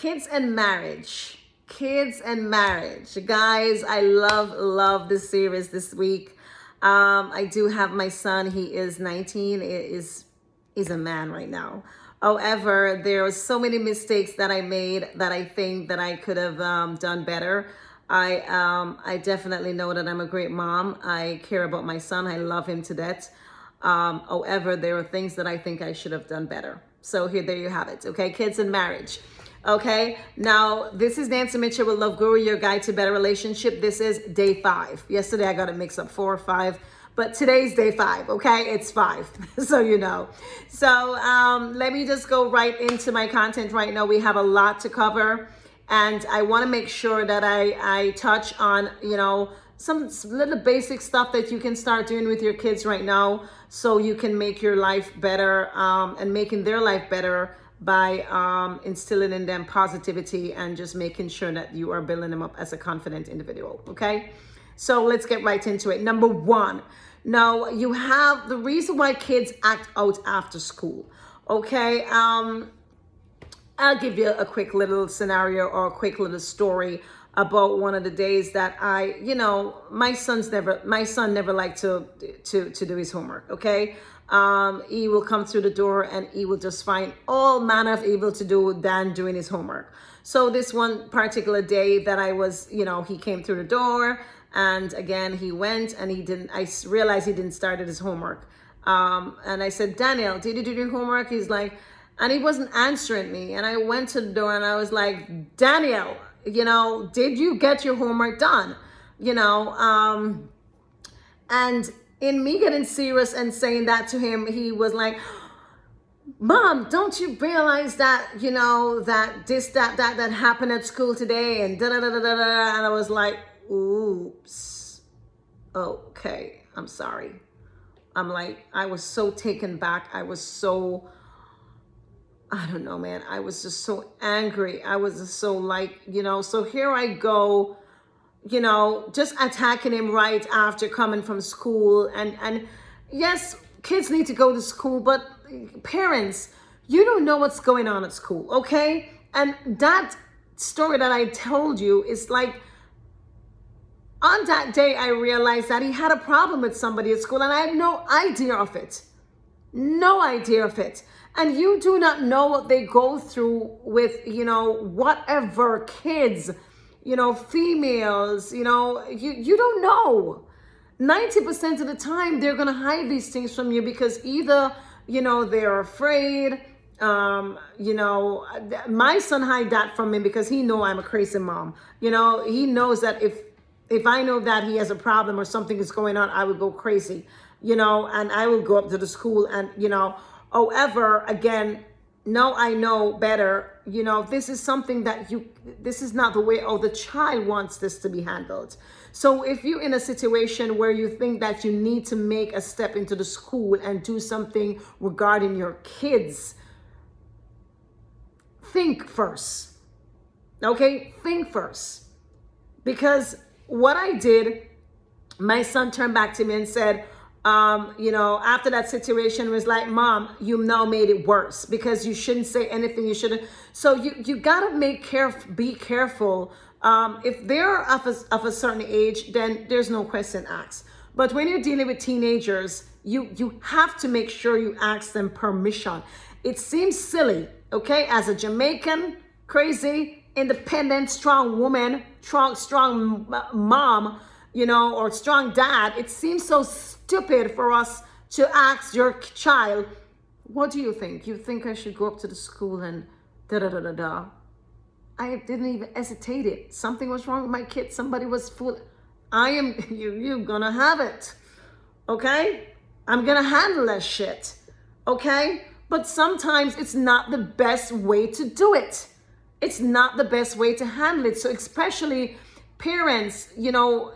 Kids and marriage. Kids and marriage. Guys, I love this series this week. I do have my son. He is 19. He's a man right now. However, there are so many mistakes that I made that I think that I could have done better. I definitely know that I'm a great mom. I care about my son. I love him to death. However, there are things that I think I should have done better. So there you have it. Okay, kids and marriage. Okay, now this is Nancy Mitchell with Love Guru, your guide to better relationship. This is day 5. Yesterday I got it mixed up 4 or 5, but today's day 5. Okay, it's 5, so you know. So let me just go right into my content right now. We have a lot to cover, and I want to make sure that I touch on some little basic stuff that you can start doing with your kids right now, so you can make your life better and making their life better by instilling in them positivity and just making sure that you are building them up as a confident individual. Okay, so let's get right into it. Number 1, now you have the reason why kids act out after school. Okay, I'll give you a quick little scenario or a quick little story about one of the days that my son never liked to do his homework. Okay, he will come through the door and he will just find all manner of evil to do than doing his homework. So this one particular day that I was, he came through the door, and again he went and I realized he didn't start his homework. And I said, Daniel, did you do your homework? He's like, and he wasn't answering me. And I went to the door and I was like, Daniel, did you get your homework done? And in me getting serious and saying that to him, he was like, Mom, don't you realize that, that this, that happened at school today and da-da-da-da-da-da. And I was like, oops, okay, I'm sorry. I'm like, I was so taken back. I don't know, man. I was just so angry. I was just so so here I go, just attacking him right after coming from school. And yes, kids need to go to school, but parents, you don't know what's going on at school, okay? And that story that I told you is like, on that day, I realized that he had a problem with somebody at school and I had no idea of it. No idea of it. And you do not know what they go through with, whatever kids, females, you don't know. 90% of the time, they're going to hide these things from you because either, they're afraid. My son hide that from me because he know I'm a crazy mom. He knows that if I know that he has a problem or something is going on, I would go crazy, and I will go up to the school and, however, again, no, I know better. This is something that this is not the way, the child wants this to be handled. So if you're in a situation where you think that you need to make a step into the school and do something regarding your kids, think first. Okay, think first. Because what I did, my son turned back to me and said, after that situation was like, Mom, you now made it worse because you shouldn't say anything. You shouldn't. So you gotta be careful. If they're of a certain age, then there's no question asked. But when you're dealing with teenagers, you have to make sure you ask them permission. It seems silly, okay? As a Jamaican, crazy, independent, strong woman, strong mom, or strong dad, it seems so stupid for us to ask your child, what do you think? You think I should go up to the school and da-da-da-da-da? I didn't even hesitate it. Something was wrong with my kid. Somebody was fool. You're gonna have it, okay? I'm gonna handle that shit, okay? But sometimes it's not the best way to do it. It's not the best way to handle it. So especially parents, you're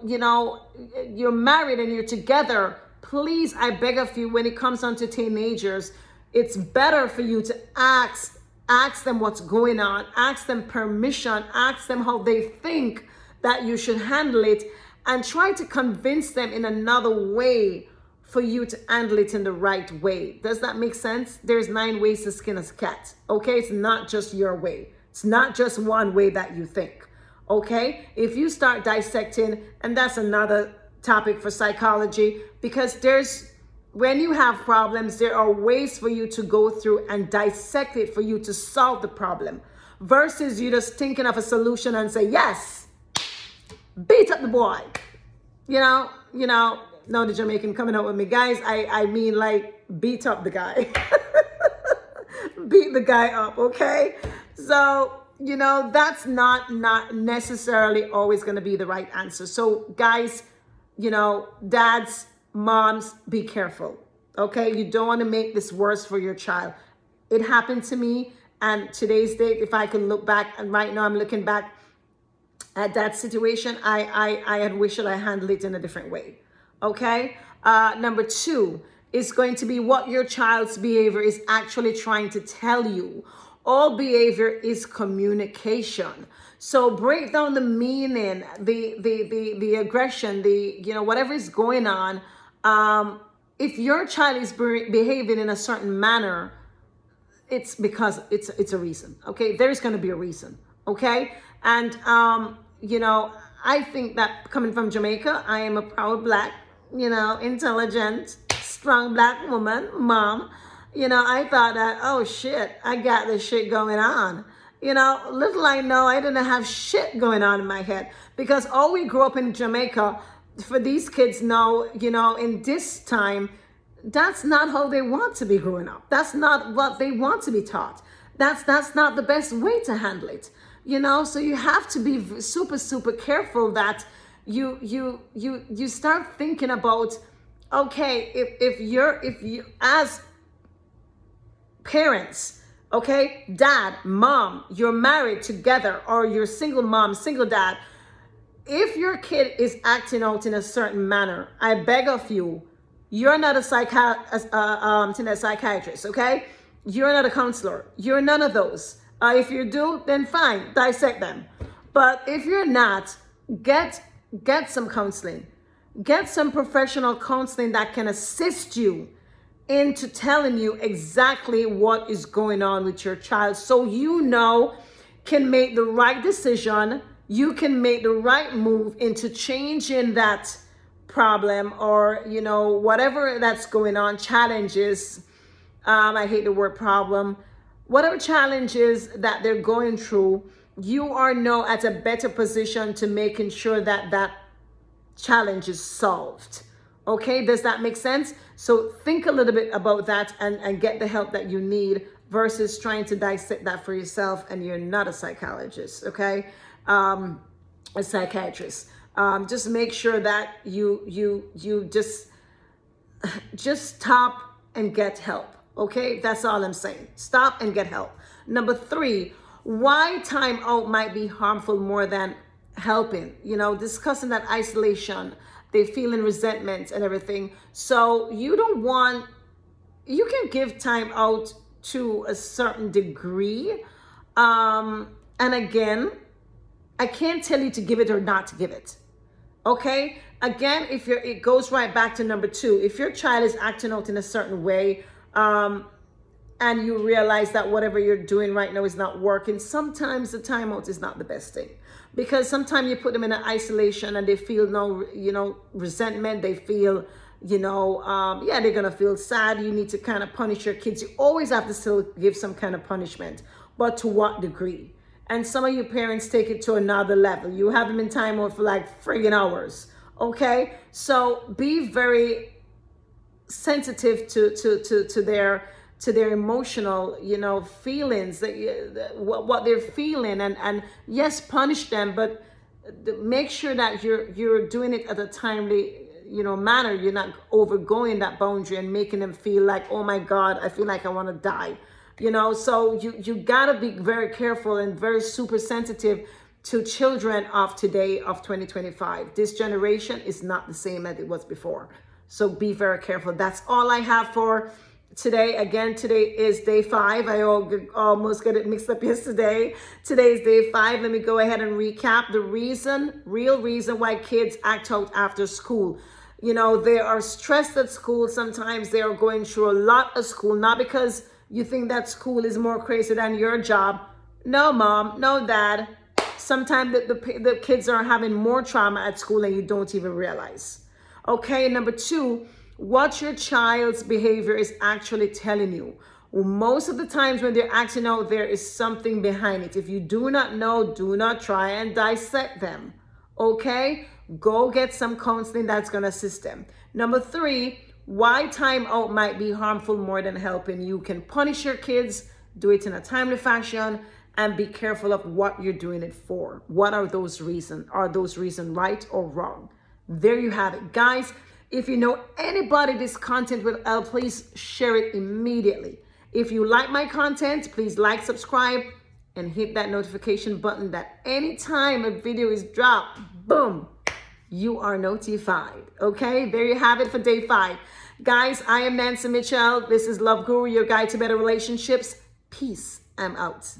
married and you're together. Please, I beg of you, when it comes on to teenagers, it's better for you to ask them what's going on, ask them permission, ask them how they think that you should handle it, and try to convince them in another way for you to handle it in the right way. Does that make sense? There's 9 ways to skin a cat, okay? It's not just your way. It's not just one way that you think. Okay? If you start dissecting, and that's another topic for psychology, because when you have problems, there are ways for you to go through and dissect it for you to solve the problem, versus you just thinking of a solution and say, yes, beat up the boy. No, the Jamaican coming out with me. Guys, I mean like beat up the guy. Beat the guy up, okay? So, that's not necessarily always going to be the right answer. So, guys, dads, moms, be careful, okay? You don't want to make this worse for your child. It happened to me, and today's date, if I can look back, and right now I'm looking back at that situation, I had wished that I handled it in a different way, okay? Number two is going to be what your child's behavior is actually trying to tell you. All behavior is communication. So break down the meaning, the aggression, whatever is going on. If your child is behaving in a certain manner, it's because it's a reason. Okay, there's going to be a reason. Okay, and I think that coming from Jamaica, I am a proud Black, intelligent, strong Black woman, mom. I thought that, oh shit, I got this shit going on. Little I know, I didn't have shit going on in my head, because all we grew up in Jamaica, for these kids now, in this time, that's not how they want to be growing up. That's not what they want to be taught. That's not the best way to handle it. So you have to be super, super careful that you start thinking about, okay, if you as parents, okay, dad, mom, you're married together, or you're single mom, single dad, if your kid is acting out in a certain manner, I beg of you, you're not a psychiatrist, okay? You're not a counselor. You're none of those. If you do, then fine, dissect them. But if you're not, get some counseling. Get some professional counseling that can assist you into telling you exactly what is going on with your child, so can make the right decision. You can make the right move into changing that problem, or whatever that's going on, challenges. I hate the word problem. Whatever challenges that they're going through, you are now at a better position to making sure that challenge is solved. Okay, does that make sense? So think a little bit about that and get the help that you need, versus trying to dissect that for yourself, and you're not a psychologist, okay? A psychiatrist. Just make sure that you just stop and get help. Okay, that's all I'm saying. Stop and get help. Number three, why time out might be harmful more than helping. Discussing that isolation, they feeling resentment and everything. So you can give time out to a certain degree. And again, I can't tell you to give it or not to give it. Okay? Again, it goes right back to number two. If your child is acting out in a certain way, and you realize that whatever you're doing right now is not working, sometimes the timeout is not the best thing, because sometimes you put them in an isolation and they feel resentment. They feel, they're gonna feel sad. You need to kind of punish your kids. You always have to still give some kind of punishment, but to what degree? And some of you parents take it to another level. You have them in timeout for like friggin' hours. Okay, so be very sensitive to their emotional feelings, what they're feeling, and yes, punish them, but make sure that you're doing it at a timely manner. You're not overgoing that boundary and making them feel like, oh my God, I feel like I want to die. So you gotta be very careful and very super sensitive to children of today, of 2025. This generation is not the same as it was before. So be very careful. That's all I have for today. Again, today is day 5. I almost got it mixed up yesterday. Today is day 5. Let me go ahead and recap the real reason why kids act out after school. They are stressed at school. Sometimes they are going through a lot of school, not because you think that school is more crazy than your job. No, mom, no, dad. Sometimes the kids are having more trauma at school and you don't even realize. Okay, number two, what your child's behavior is actually telling you. Most of the times when they're acting out, there is something behind it. If you do not know, do not try and dissect them. Okay, go get some counseling that's going to assist them. Number three, why time out might be harmful more than helping. You can punish your kids, do it in a timely fashion, and be careful of what you're doing it for. What are those reasons? Are those reasons right or wrong? There you have it. Guys, if you know anybody this content will help, please share it immediately. If you like my content, please like, subscribe, and hit that notification button that anytime a video is dropped, boom, you are notified. Okay, there you have it for day 5. Guys, I am Nancy Mitchell. This is Love Guru, your guide to better relationships. Peace. I'm out.